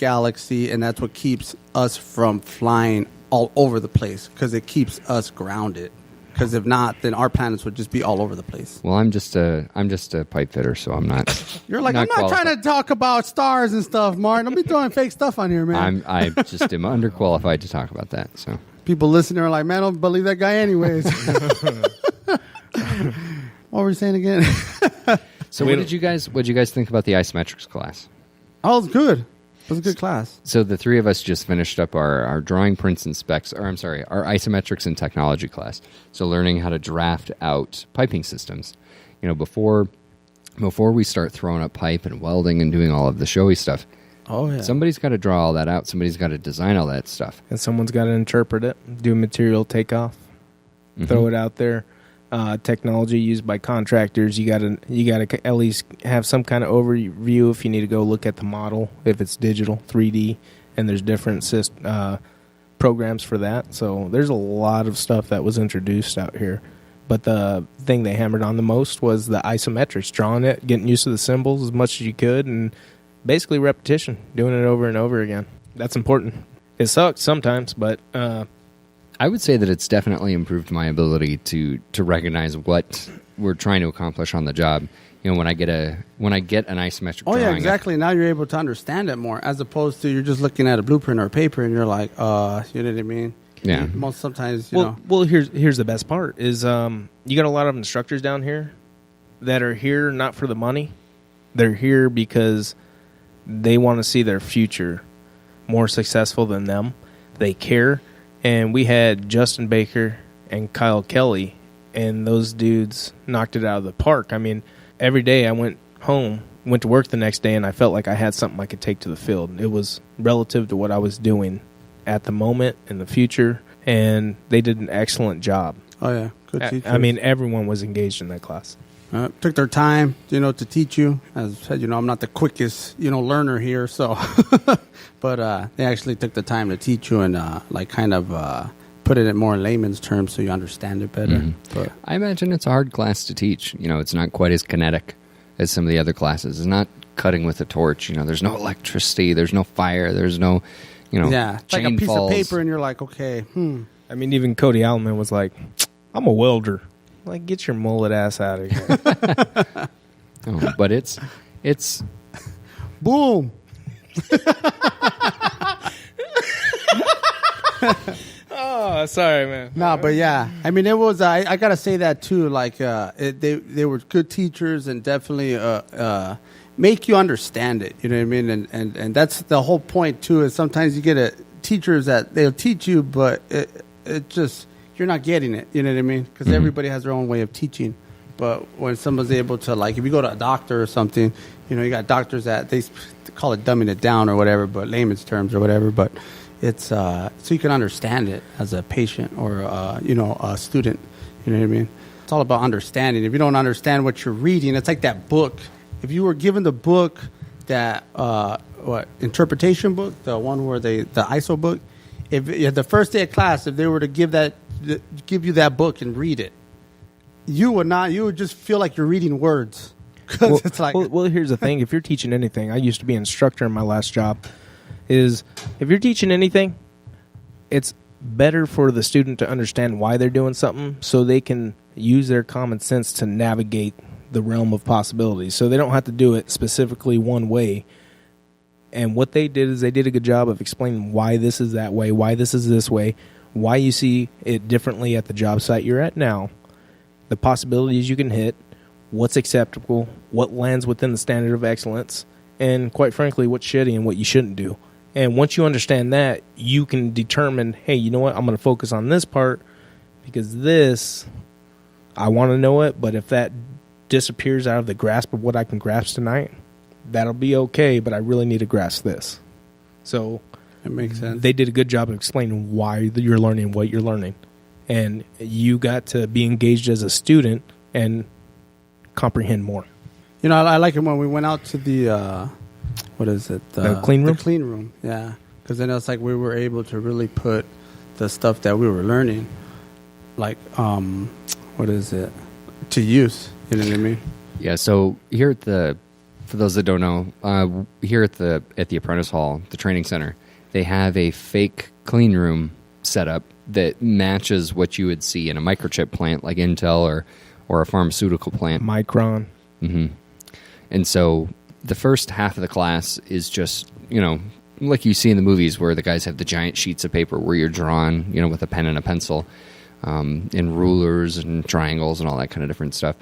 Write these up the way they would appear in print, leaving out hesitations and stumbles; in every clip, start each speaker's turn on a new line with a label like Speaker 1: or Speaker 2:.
Speaker 1: galaxy, and that's what keeps us from flying all over the place, because it keeps us grounded. Because if not, then our planets would just be all over the place.
Speaker 2: Well, I'm just a pipe fitter, so I'm not.
Speaker 1: You're like, I'm not trying to talk about stars and stuff, Martin. Don't be throwing fake stuff on here, man.
Speaker 2: I just am underqualified to talk about that. So
Speaker 1: people listening are like, man, I don't believe that guy anyways. What were we saying again?
Speaker 2: So what did you guys think about the isometrics class?
Speaker 1: Oh, it was good. It was a good class.
Speaker 2: So the three of us just finished up our drawing prints and specs, our isometrics and technology class. So learning how to draft out piping systems. You know, before we start throwing up pipe and welding and doing all of the showy stuff, somebody's got to draw all that out. Somebody's got to design all that stuff.
Speaker 3: And someone's got to interpret it, do material takeoff, throw it out there. Technology used by contractors, you gotta at least have some kind of overview if you need to go look at the model, if it's digital, 3D, and there's different programs for that. So there's a lot of stuff that was introduced out here. But the thing they hammered on the most was the isometrics, drawing it, getting used to the symbols as much as you could, and basically repetition, doing it over and over again. That's important. It sucks sometimes, but
Speaker 2: I would say that it's definitely improved my ability to recognize what we're trying to accomplish on the job. You know, when I get an isometric drawing.
Speaker 1: Oh, yeah, exactly. Now you're able to understand it more, as opposed to you're just looking at a blueprint or a paper and you're like, you know what I mean?
Speaker 2: Yeah.
Speaker 1: Sometimes, you know.
Speaker 3: Well, here's the best part is you got a lot of instructors down here that are here not for the money. They're here because they want to see their future more successful than them. They care. And we had Justin Baker and Kyle Kelly, and those dudes knocked it out of the park. I mean, every day I went home, went to work the next day, and I felt like I had something I could take to the field. It was relative to what I was doing at the moment in the future, and they did an excellent job.
Speaker 1: Oh, yeah. Good teachers.
Speaker 3: I mean, everyone was engaged in that class.
Speaker 1: Took their time, to teach you. As I said, I'm not the quickest, learner here, so. But they actually took the time to teach you and, put it in more layman's terms so you understand it better.
Speaker 2: Mm-hmm.
Speaker 1: But
Speaker 2: I imagine it's a hard class to teach. It's not quite as kinetic as some of the other classes. It's not cutting with a torch. There's no electricity. There's no fire. There's no,
Speaker 1: yeah, it's like a piece
Speaker 2: falls.
Speaker 1: of paper and you're like, okay,
Speaker 3: I mean, even Cody Allman was like, I'm a welder. Like, get your mullet ass out of here.
Speaker 2: But it's
Speaker 1: boom.
Speaker 3: Oh, sorry, man.
Speaker 1: No, but yeah, I mean, it was. I gotta say that too. Like, they were good teachers and definitely make you understand it. You know what I mean? And that's the whole point too. Is sometimes you get teachers that they'll teach you, but it just you're not getting it. You know what I mean? Because everybody has their own way of teaching. But when someone's able to, like, if you go to a doctor or something, you got doctors that they call it dumbing it down or whatever, but layman's terms or whatever. But it's so you can understand it as a patient or a student. You know what I mean? It's all about understanding. If you don't understand what you're reading, it's like that book. If you were given the book, that interpretation book, the one where the ISO book, if the first day of class, if they were to give you that book and read it, you would not. You would just feel like you're reading words.
Speaker 3: Well,
Speaker 1: it's like,
Speaker 3: well, here's the thing. If you're teaching anything, I used to be an instructor in my last job, is if you're teaching anything, it's better for the student to understand why they're doing something so they can use their common sense to navigate the realm of possibilities. So they don't have to do it specifically one way. And what they did is they did a good job of explaining why this is that way, why this is this way, why you see it differently at the job site you're at now, the possibilities you can hit, what's acceptable, what lands within the standard of excellence, and quite frankly, what's shitty and what you shouldn't do. And once you understand that, you can determine, hey, you know what, I'm going to focus on this part because this, I want to know it, but if that disappears out of the grasp of what I can grasp tonight, that'll be okay, but I really need to grasp this. So
Speaker 1: it makes sense. They
Speaker 3: did a good job of explaining why you're learning what you're learning. And you got to be engaged as a student and comprehend more.
Speaker 1: I like it when we went out to the, what is it?
Speaker 3: The clean room?
Speaker 1: The clean room, yeah. Because then it's like we were able to really put the stuff that we were learning, like, what is it, to use. You know what I mean?
Speaker 2: Yeah, so here at the for those that don't know, here at the Apprentice Hall, the training center, they have a fake clean room set up that matches what you would see in a microchip plant like Intel or a pharmaceutical plant.
Speaker 3: Micron.
Speaker 2: Mm-hmm. And so the first half of the class is just, like you see in the movies where the guys have the giant sheets of paper where you're drawn, with a pen and a pencil, and rulers and triangles and all that kind of different stuff.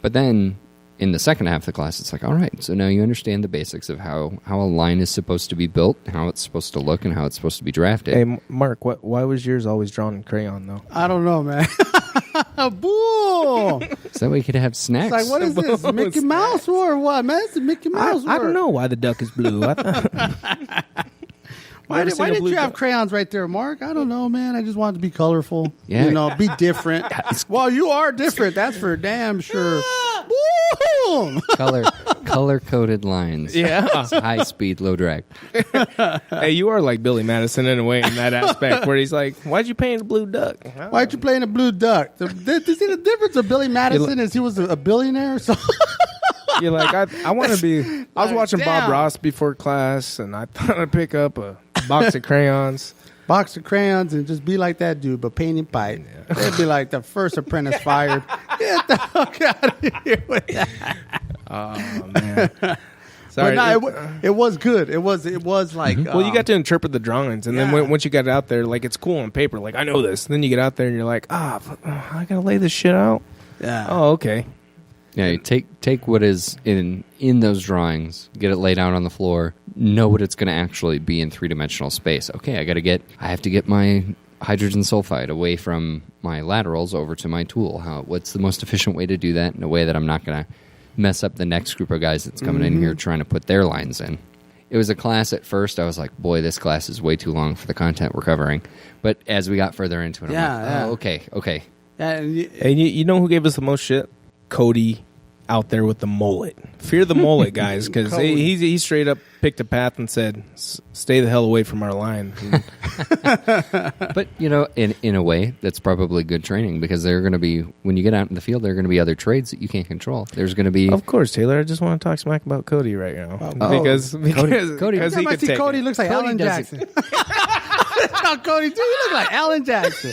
Speaker 2: But then in the second half of the class, it's like, all right, so now you understand the basics of how a line is supposed to be built, how it's supposed to look, and how it's supposed to be drafted.
Speaker 3: Hey, Mark, why was yours always drawn in crayon, though?
Speaker 1: I don't know, man. Boo!
Speaker 2: So that way you could have snacks.
Speaker 1: It's like, what is this? Mickey Mouse or what, man? It's a Mickey Mouse.
Speaker 3: I don't know why the duck is blue.
Speaker 1: Why did you have crayons right there, Mark? I don't know, man. I just wanted to be colorful.
Speaker 2: Yeah.
Speaker 1: Be different. Well, you are different. That's for damn sure. Boom!
Speaker 2: Color-coded lines.
Speaker 3: Yeah.
Speaker 2: High speed, low drag.
Speaker 3: Hey, you are like Billy Madison in a way in that aspect where he's like, why'd you paint a blue duck?
Speaker 1: Why'd you play in a blue duck? You see the difference of Billy Madison is he was a billionaire? So
Speaker 3: you're like, I want to be. I was watching
Speaker 1: damn.
Speaker 3: Bob Ross before class, and I thought I'd pick up a box of crayons.
Speaker 1: Box of crayons and just be like that dude, but painting pipe. Yeah. They'd be like the first apprentice fired. Get the fuck out of here with that.
Speaker 3: Oh, man. Sorry.
Speaker 1: But no, it was good. It was like...
Speaker 3: Well, you got to interpret the drawings, and then once you got out there, like, it's cool on paper. Like, I know this. Then you get out there, and you're like, I got to lay this shit out?
Speaker 1: Yeah.
Speaker 3: Oh, okay.
Speaker 2: Yeah, you take what is in those drawings, get it laid out on the floor, know what it's going to actually be in three-dimensional space. Okay, I have to get my hydrogen sulfide away from my laterals over to my tool. What's the most efficient way to do that in a way that I'm not going to mess up the next group of guys that's coming in here trying to put their lines in? It was a class at first, I was like, boy, this class is way too long for the content we're covering. But as we got further into it, I'm like, oh, okay.
Speaker 1: Yeah, and
Speaker 3: you know who gave us the most shit? Cody out there with the mullet. Fear the mullet, guys, because he straight up picked a path and said, stay the hell away from our line.
Speaker 2: But, in a way, that's probably good training because they're going to be, when you get out in the field, there are going to be other trades that you can't control. There's going to be...
Speaker 3: Of course, Taylor. I just want to talk smack about Cody right now. Because
Speaker 2: Cody
Speaker 3: he could take
Speaker 1: Cody
Speaker 3: it.
Speaker 1: looks like Alan Jackson. Tell Cody, dude, you look like Alan Jackson.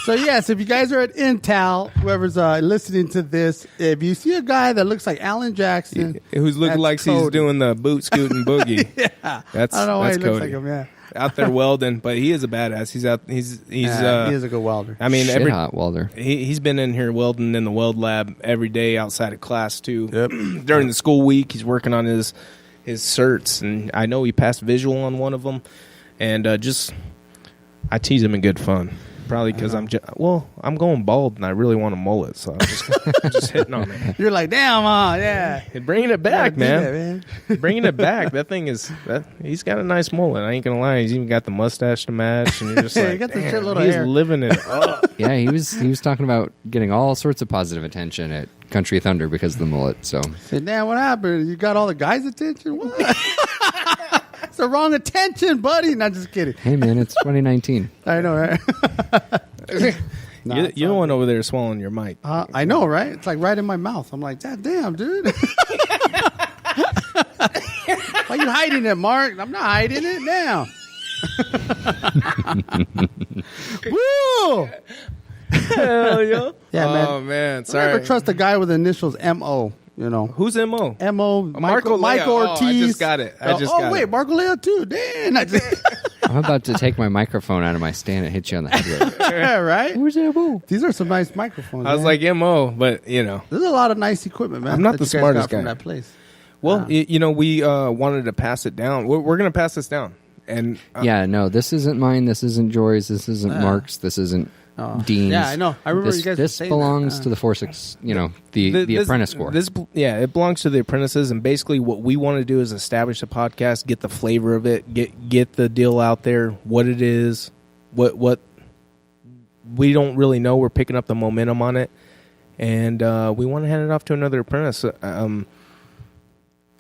Speaker 1: So, yes, if you guys are at Intel, whoever's listening to this, if you see a guy that looks like Alan Jackson...
Speaker 3: Who's looking like he's doing the boot scooting boogie.
Speaker 1: Yeah.
Speaker 3: That's
Speaker 1: I don't know why he
Speaker 3: Cody.
Speaker 1: looks like him, yeah.
Speaker 3: Out there welding, but he is a badass. He's out. He is a good welder. I mean,
Speaker 2: hot welder.
Speaker 3: He's been in here welding in the weld lab every day outside of class too.
Speaker 1: Yep.
Speaker 3: During the school week, he's working on his certs, and I know he passed visual on one of them. And I tease him in good fun. Probably because I'm going bald and I really want a mullet, so I'm just hitting on it.
Speaker 1: You're like, damn, yeah.
Speaker 3: Bringing it back, man. Bringing it back. That thing he's got a nice mullet. I ain't gonna lie. He's even got the mustache to match, and you're just like,
Speaker 1: he got the
Speaker 3: damn,
Speaker 1: shitload of
Speaker 3: he's
Speaker 1: hair.
Speaker 3: living it up.
Speaker 2: Yeah, he was talking about getting all sorts of positive attention at Country Thunder because of the mullet. So,
Speaker 1: said, damn, what happened? You got all the guys' attention? What? It's the wrong attention, buddy. Not just kidding.
Speaker 2: Hey, man, it's 2019.
Speaker 1: I know, right?
Speaker 3: You're the one over there swallowing your mic.
Speaker 1: I know, right? It's like right in my mouth. I'm like, God damn, dude. Why are you hiding it, Mark? I'm not hiding it now. Woo!
Speaker 3: Hell yeah.
Speaker 1: Yeah, man.
Speaker 3: Oh, man.
Speaker 1: Don't
Speaker 3: Sorry.
Speaker 1: ever trust a guy with initials M.O., you know.
Speaker 3: Who's M.O.?
Speaker 1: M.O. Michael
Speaker 3: Olea.
Speaker 1: Ortiz.
Speaker 3: Oh, I just got it.
Speaker 1: Wait, Mark Olea, too. Damn.
Speaker 2: I'm about to take my microphone out of my stand and hit you on the head with it.
Speaker 1: Yeah, right?
Speaker 2: Where's M.O.?
Speaker 1: These are some nice microphones.
Speaker 3: I was like M.O., but,
Speaker 1: There's a lot of nice equipment, man.
Speaker 3: I'm not
Speaker 1: that
Speaker 3: the
Speaker 1: you guys
Speaker 3: smartest
Speaker 1: got from
Speaker 3: guy.
Speaker 1: that place.
Speaker 3: Well, we wanted to pass it down. We're going to pass this down. And
Speaker 2: Yeah, no, this isn't mine. This isn't Jory's. This isn't Mark's. This isn't Dean's.
Speaker 1: Yeah, I know. I remember
Speaker 2: this,
Speaker 1: you guys
Speaker 2: This
Speaker 1: saying
Speaker 2: belongs
Speaker 1: that.
Speaker 2: to the 4-6, the apprentice corps.
Speaker 3: It belongs to the apprentices, and basically what we want to do is establish a podcast, get the flavor of it, get the deal out there, what it is, what we don't really know. We're picking up the momentum on it, and we want to hand it off to another apprentice,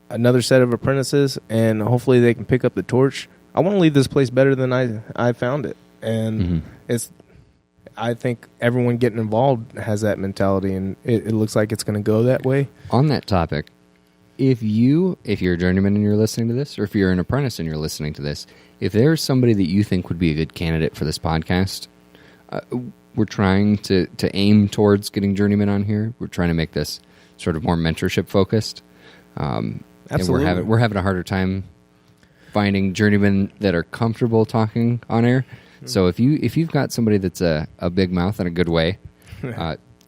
Speaker 3: another set of apprentices, and hopefully they can pick up the torch. I want to leave this place better than I found it, and I think everyone getting involved has that mentality, and it looks like it's going to go that way.
Speaker 2: On that topic, if you're a journeyman and you're listening to this, or if you're an apprentice and you're listening to this, if there's somebody that you think would be a good candidate for this podcast, we're trying to aim towards getting journeymen on here. We're trying to make this sort of more mentorship focused.
Speaker 3: Absolutely.
Speaker 2: And we're having a harder time finding journeymen that are comfortable talking on air. So if you've got somebody that's a big mouth in a good way,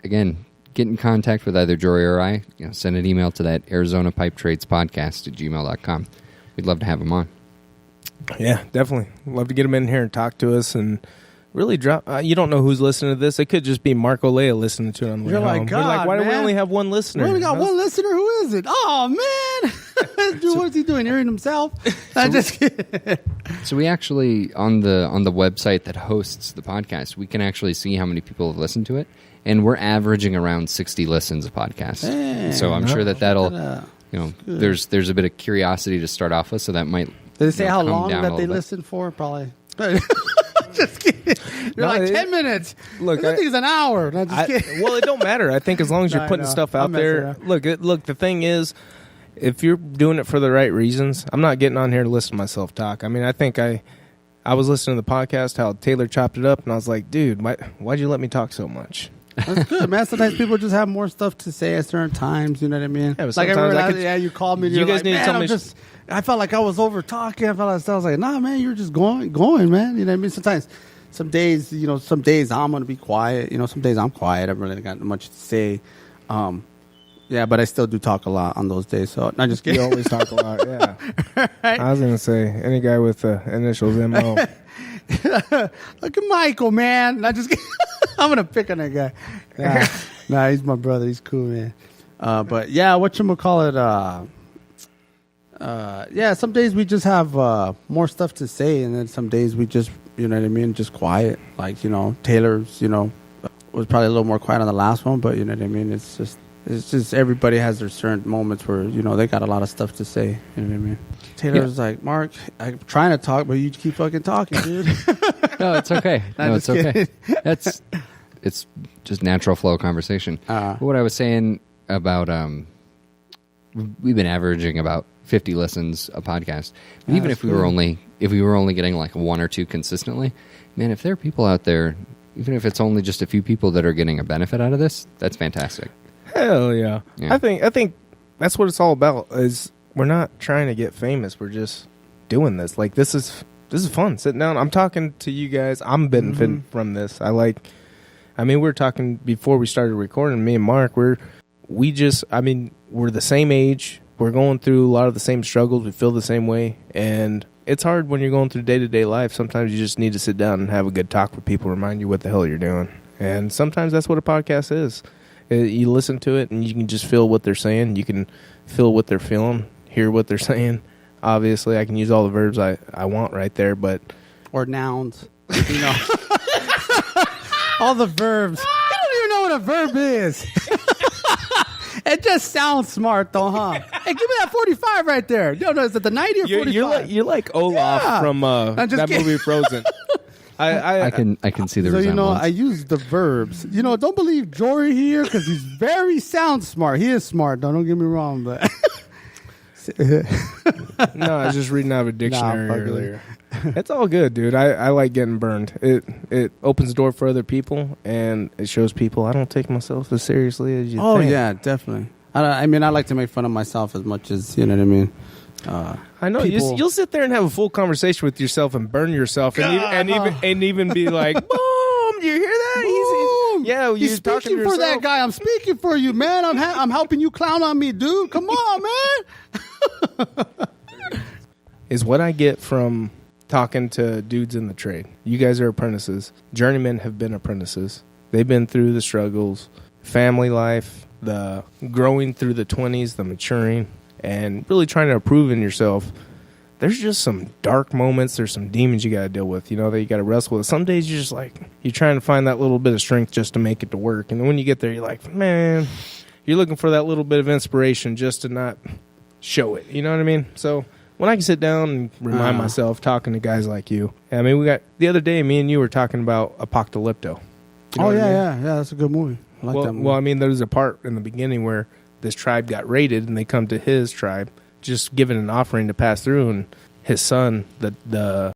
Speaker 2: again, get in contact with either Jory or I. Send an email to that Arizona Pipe Trades Podcast at gmail.com. We'd love to have them on.
Speaker 3: Yeah, definitely. Love to get them in here and talk to us and really drop. You don't know who's listening to this. It could just be Mark Olea listening to it on the way
Speaker 1: You're
Speaker 3: home.
Speaker 1: like, God,
Speaker 3: why do we
Speaker 1: man.
Speaker 3: only have one listener?
Speaker 1: We only got one listener. Who is it? Oh, man. Dude, what is he doing? Hearing himself? I just kidding.
Speaker 2: So we actually, on the website that hosts the podcast, we can actually see how many people have listened to it. And we're averaging around 60 listens a podcast.
Speaker 1: Dang,
Speaker 2: so I'm sure that'll, there's a bit of curiosity to start off with. So that might.
Speaker 1: Did they say how
Speaker 2: come
Speaker 1: long
Speaker 2: down
Speaker 1: that
Speaker 2: a
Speaker 1: they
Speaker 2: little bit.
Speaker 1: listened for? Probably. Just kidding. You're
Speaker 3: No,
Speaker 1: like 10 minutes.
Speaker 3: Look,
Speaker 1: I think it's an hour. No, just kidding.
Speaker 3: Well, it don't matter. I think as long as you're
Speaker 1: No, I
Speaker 3: putting
Speaker 1: know.
Speaker 3: stuff
Speaker 1: I'm
Speaker 3: out
Speaker 1: messing
Speaker 3: there.
Speaker 1: around.
Speaker 3: Look. The thing is, if you're doing it for the right reasons, I'm not getting on here to listen to myself talk. I mean, I think I was listening to the podcast how Taylor chopped it up, and I was like, dude, why'd you let me talk so much?
Speaker 1: That's good, man. Sometimes people just have more stuff to say at certain times. You know what I mean?
Speaker 3: Yeah, but
Speaker 1: like I
Speaker 3: sometimes
Speaker 1: remember, you called me. And
Speaker 3: you
Speaker 1: you're
Speaker 3: guys
Speaker 1: like,
Speaker 3: need to
Speaker 1: man,
Speaker 3: tell
Speaker 1: I'm
Speaker 3: me-
Speaker 1: just. I felt like I was over talking. I felt like I was like, nah, man, you're just going, man. You know what I mean? Sometimes, some days, some days I'm gonna be quiet. Some days I'm quiet. I really got much to say. Yeah, but I still do talk a lot on those days. So not just
Speaker 3: You
Speaker 1: kidding.
Speaker 3: always talk a lot, yeah. I was going to say, any guy with initials MO.
Speaker 1: Look at Michael, man. Not just kidding. I'm gonna pick on that guy. Nah, he's my brother. He's cool, man. But yeah, whatchamacallit, yeah, some days we just have more stuff to say, and then some days we just, you know what I mean, just quiet. Like, Taylor's, was probably a little more quiet on the last one, but you know what I mean? It's just everybody has their certain moments where, they got a lot of stuff to say. You know what I mean? Taylor's like, Mark, I'm trying to talk, but you keep fucking talking, dude.
Speaker 2: No, it's okay.
Speaker 1: I'm
Speaker 2: No,
Speaker 1: just
Speaker 2: it's okay.
Speaker 1: kidding.
Speaker 2: It's just natural flow conversation.
Speaker 1: Uh-huh.
Speaker 2: What I was saying about we've been averaging about 50 listens a podcast. And even
Speaker 1: that's
Speaker 2: if we were only getting like one or two consistently, man, if there are people out there, even if it's only just a few people that are getting a benefit out of this, that's fantastic.
Speaker 3: Hell yeah.
Speaker 2: Yeah.
Speaker 3: I think that's what it's all about. Is we're not trying to get famous. We're just doing this. Like this is fun. Sitting down. I'm talking to you guys. I'm benefiting from this. we were talking before we started recording. Me and Mark, we're the same age. We're going through a lot of the same struggles. We feel the same way, and it's hard when you're going through day-to-day life. Sometimes you just need to sit down and have a good talk with people, remind you what the hell you're doing. And sometimes that's what a podcast is. You listen to it, and you can just feel what they're saying. You can feel what they're feeling, hear what they're saying. Obviously, I can use all the verbs I want right there, but...
Speaker 1: Or nouns. All the verbs. You don't even know what a verb is. It just sounds smart, though, huh? Hey, give me that 45 right there. No, is it the 90 or 45?
Speaker 3: You're like Olaf
Speaker 1: Yeah.
Speaker 3: from
Speaker 1: I'm just
Speaker 3: that
Speaker 1: kidding.
Speaker 3: movie Frozen.
Speaker 2: I can see the
Speaker 1: So,
Speaker 2: resemblance.
Speaker 1: I use the verbs. Don't believe Jory here because he's very sound smart. He is smart, though. Don't get me wrong, but...
Speaker 3: No, I was just reading out of a dictionary
Speaker 1: fuck it.
Speaker 3: earlier. It's all good, dude. I like getting burned. It opens the door for other people, and it shows people I don't take myself as seriously as you
Speaker 1: Oh,
Speaker 3: think.
Speaker 1: yeah, definitely. I like to make fun of myself as much as, you know what I mean?
Speaker 3: I know.
Speaker 1: People-
Speaker 3: You'll sit there and have a full conversation with yourself and burn yourself, and even be like, "Boom! Do you hear that? Yeah,
Speaker 1: He's
Speaker 3: you're talking
Speaker 1: speaking
Speaker 3: to
Speaker 1: for that
Speaker 3: yourself.
Speaker 1: guy. I'm speaking for you, man. I'm helping you clown on me, dude. Come on, man.
Speaker 3: Is what I get from talking to dudes in the trade. You guys are apprentices. Journeymen have been apprentices. They've been through the struggles, family life, the growing through the 20s, the maturing, and really trying to improve in yourself. There's just some dark moments. There's some demons you got to deal with, that you got to wrestle with. Some days you're just like, you're trying to find that little bit of strength just to make it to work. And then when you get there, you're like, man, you're looking for that little bit of inspiration just to not show it. You know what I mean? So when I can sit down and remind myself, talking to guys like you. I mean, we got the other day, me and you were talking about Apocalypto. You know
Speaker 1: Oh,
Speaker 3: what I
Speaker 1: yeah,
Speaker 3: mean?
Speaker 1: yeah. That's a good movie. I like that movie.
Speaker 3: Well, I mean, there's a part in the beginning where this tribe got raided, and they come to his tribe, just giving an offering to pass through, and his son, the